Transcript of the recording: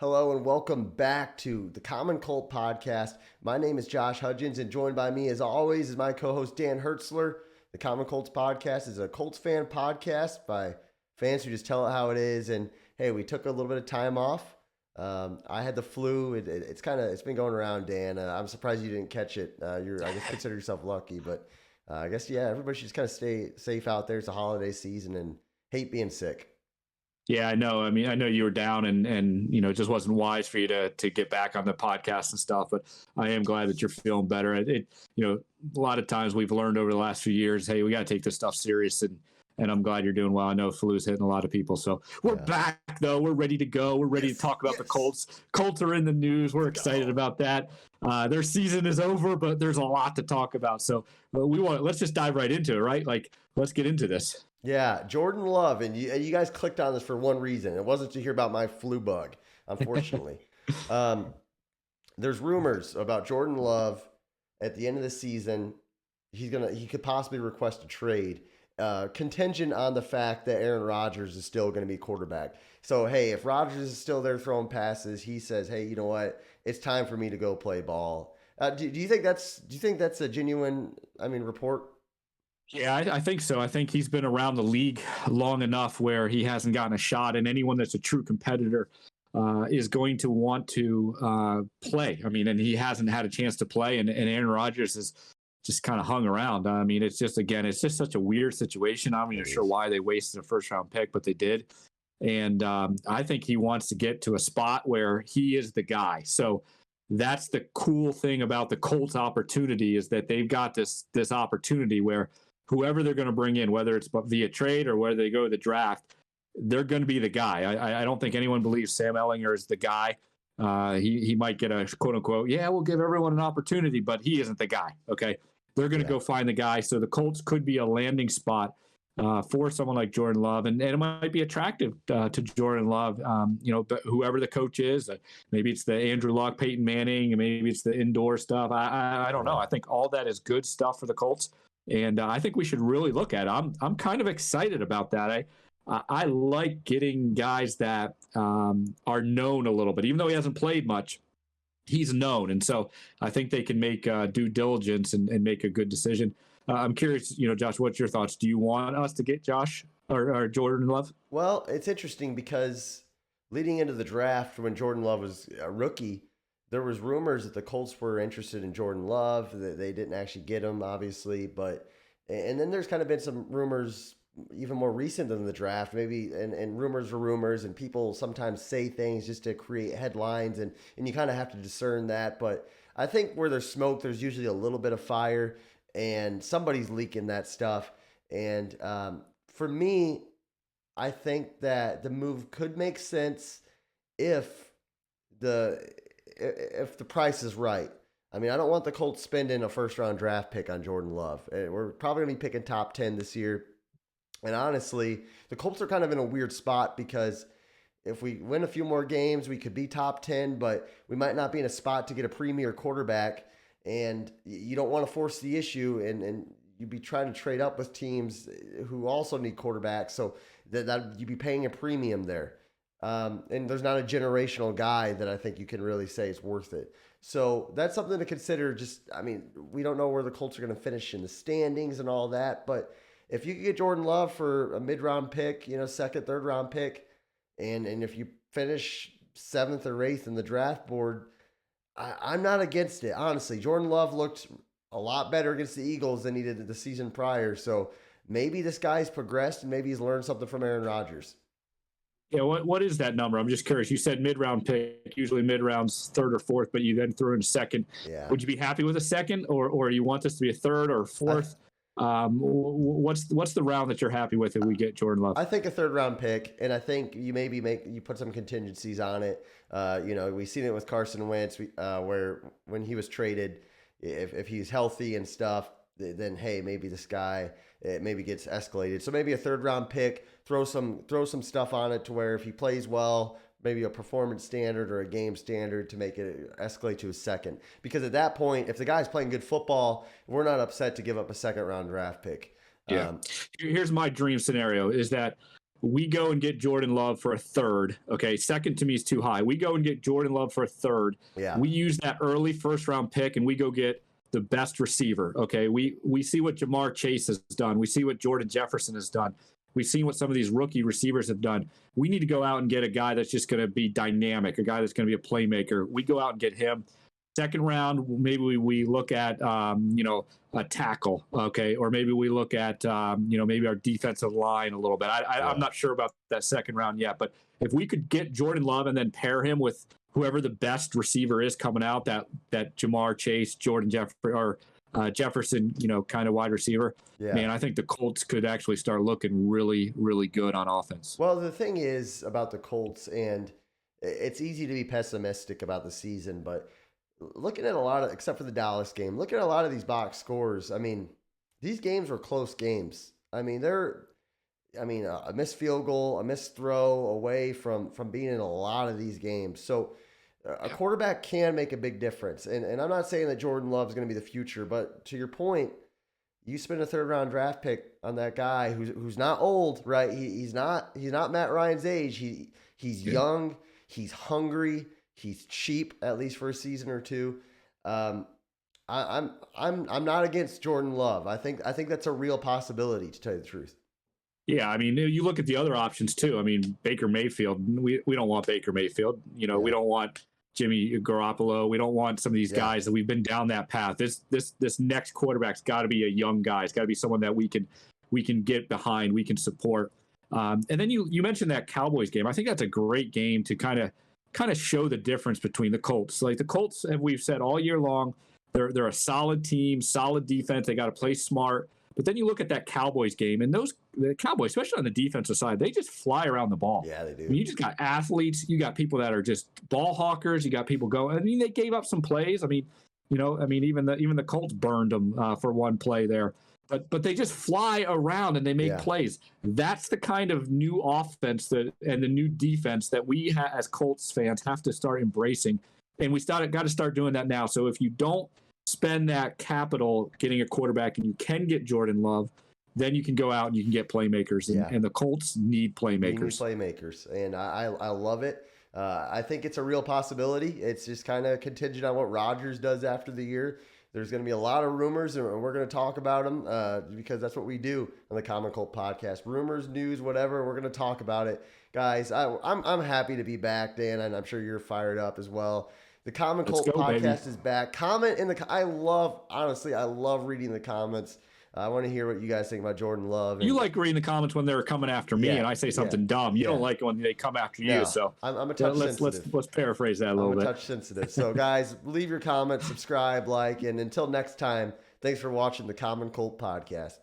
Hello and welcome back to the Common Colt Podcast. My name is Josh Hudgens, and joined by me, as always, is my co-host Dan Hertzler. The Common Colts Podcast is a Colts fan podcast by fans who just tell it how it is. And hey, we took a little bit of time off. I had the flu. It's been going around, Dan. I'm surprised you didn't catch it. I guess consider yourself lucky, but I guess everybody should just kind of stay safe out there. It's a holiday season and hate being sick. Yeah, I know. I mean, I know you were down and it just wasn't wise for you to get back on the podcast and stuff, but I am glad that you're feeling better. A lot of times we've learned over the last few years, hey, we got to take this stuff serious, and I'm glad you're doing well. I know flu's hitting a lot of people. So we're back, though. We're ready to go. We're ready to talk about the Colts. Colts are in the news. We're excited about that. Their season is over, but there's a lot to talk about. So let's just dive right into it, right? Like, let's get into this. Yeah, Jordan Love, and you guys clicked on this for one reason. It wasn't to hear about my flu bug, unfortunately. There's rumors about Jordan Love at the end of the season. He could possibly request a trade, contingent on the fact that Aaron Rodgers is still going to be quarterback. So hey, if Rodgers is still there throwing passes, he says, hey, you know what? It's time for me to go play ball. Do you think that's a genuine, report? Yeah, I think so. I think he's been around the league long enough where he hasn't gotten a shot, and anyone that's a true competitor is going to want to play. I mean, and he hasn't had a chance to play, and Aaron Rodgers has just kind of hung around. I mean, it's just such a weird situation. I'm not even sure why they wasted a first-round pick, but they did. And I think he wants to get to a spot where he is the guy. So that's the cool thing about the Colts opportunity, is that they've got this opportunity where whoever they're going to bring in, whether it's via trade or whether they go to the draft, they're going to be the guy. I don't think anyone believes Sam Ehlinger is the guy. He might get a quote unquote, we'll give everyone an opportunity, but he isn't the guy. Okay. They're going to go find the guy. So the Colts could be a landing spot for someone like Jordan Love. And it might be attractive to Jordan Love, but whoever the coach is, maybe it's the Andrew Luck, Peyton Manning, maybe it's the indoor stuff. I don't know. I think all that is good stuff for the Colts. And I think we should really look at it. I'm kind of excited about that. I like getting guys that are known a little bit, even though he hasn't played much. He's known, and so I think they can make due diligence and make a good decision. I'm curious, Josh, what's your thoughts? Do you want us to get Josh or Jordan Love? Well, it's interesting because leading into the draft, when Jordan Love was a rookie, there was rumors that the Colts were interested in Jordan Love. That they didn't actually get him, obviously, and then there's kind of been some rumors even more recent than the draft, maybe, and rumors are rumors, and people sometimes say things just to create headlines, and you kind of have to discern that. But I think where there's smoke, there's usually a little bit of fire, and somebody's leaking that stuff. And for me, I think that the move could make sense if the price is right. I mean, I don't want the Colts spending a first-round draft pick on Jordan Love. We're probably going to be picking top 10 this year. And honestly, the Colts are kind of in a weird spot because if we win a few more games, we could be top 10, but we might not be in a spot to get a premier quarterback. And you don't want to force the issue, and you'd be trying to trade up with teams who also need quarterbacks. So that you'd be paying a premium there. And there's not a generational guy that I think you can really say is worth it. So that's something to consider. We don't know where the Colts are going to finish in the standings and all that, but if you could get Jordan Love for a mid-round pick, second, third-round pick, and if you finish 7th or 8th in the draft board, I'm not against it, honestly. Jordan Love looked a lot better against the Eagles than he did the season prior, so maybe this guy's progressed and maybe he's learned something from Aaron Rodgers. Yeah, what is that number? I'm just curious. You said mid-round pick, usually mid-round's third or fourth, but you then threw in a second. Yeah. Would you be happy with a second, or you want this to be a third or fourth? What's the round that you're happy with if we get Jordan Love? I think a third-round pick, and I think you maybe you put some contingencies on it. We've seen it with Carson Wentz, where when he was traded, if he's healthy and stuff, then hey, maybe this guy maybe gets escalated. So maybe a third-round pick, throw some stuff on it to where if he plays well, maybe a performance standard or a game standard to make it escalate to a second. Because at that point, if the guy's playing good football, we're not upset to give up a second-round draft pick. Yeah. Here's my dream scenario is that we go and get Jordan Love for a third. Okay, second to me is too high. We go and get Jordan Love for a third. Yeah. We use that early first-round pick, and we go get the best receiver. Okay, we see what Jamar Chase has done. We see what Jordan Jefferson has done. We've seen what some of these rookie receivers have done. We need to go out and get a guy that's just going to be dynamic, a guy that's going to be a playmaker. We go out and get him. Second round, maybe we look at, a tackle, okay? Or maybe we look at, maybe our defensive line a little bit. I'm not sure about that second round yet, but if we could get Jordan Love and then pair him with whoever the best receiver is coming out, that Jamar Chase, Jordan Jefferson, kind of wide receiver, man, I think the Colts could actually start looking really, really good on offense. Well, the thing is about the Colts, and it's easy to be pessimistic about the season, but looking at a lot of, except for the Dallas game, looking at a lot of these box scores, I mean, these games were close games. I mean, a missed field goal, a missed throw away from being in a lot of these games. So a quarterback can make a big difference. And I'm not saying that Jordan Love is going to be the future, but to your point, you spend a third-round draft pick on that guy who's not old, right? He's not Matt Ryan's age. He's young. He's hungry. He's cheap, at least for a season or two. I'm not against Jordan Love. I think that's a real possibility, to tell you the truth. Yeah, I mean, you look at the other options too. I mean, Baker Mayfield. We don't want Baker Mayfield. We don't want Jimmy Garoppolo. We don't want some of these guys that we've been down that path. This next quarterback's got to be a young guy. It's got to be someone that we can get behind, we can support. And then you mentioned that Cowboys game. I think that's a great game to kind of show the difference between the Colts. Like the Colts, as we've said all year long, they're a solid team, solid defense. They got to play smart. But then you look at that Cowboys game, and the Cowboys, especially on the defensive side, they just fly around the ball. Yeah, they do. I mean, you just got athletes. You got people that are just ball hawkers. You got people going. I mean, they gave up some plays. I mean, even the Colts burned them for one play there. But they just fly around and they make plays. That's the kind of new offense and the new defense that we as Colts fans have to start embracing. And we got to start doing that now. So if you don't spend that capital getting a quarterback and you can get Jordan Love, then you can go out and you can get playmakers. And the Colts need playmakers. And I love it. I think it's a real possibility. It's just kind of contingent on what Rodgers does after the year. There's going to be a lot of rumors, and we're going to talk about them because that's what we do on the Common Colt Podcast. Rumors, news, whatever, we're going to talk about it. Guys, I'm happy to be back, Dan, and I'm sure you're fired up as well. The Common Colt Podcast is back. Comment in the – I love reading the comments. I want to hear what you guys think about Jordan Love. You like reading the comments when they're coming after me and I say something dumb. You don't like when they come after you. So I'm a touch sensitive. Let's paraphrase that a little bit. I'm a touch sensitive. So guys, leave your comments, subscribe, like, and until next time, thanks for watching the Common Colt Podcast.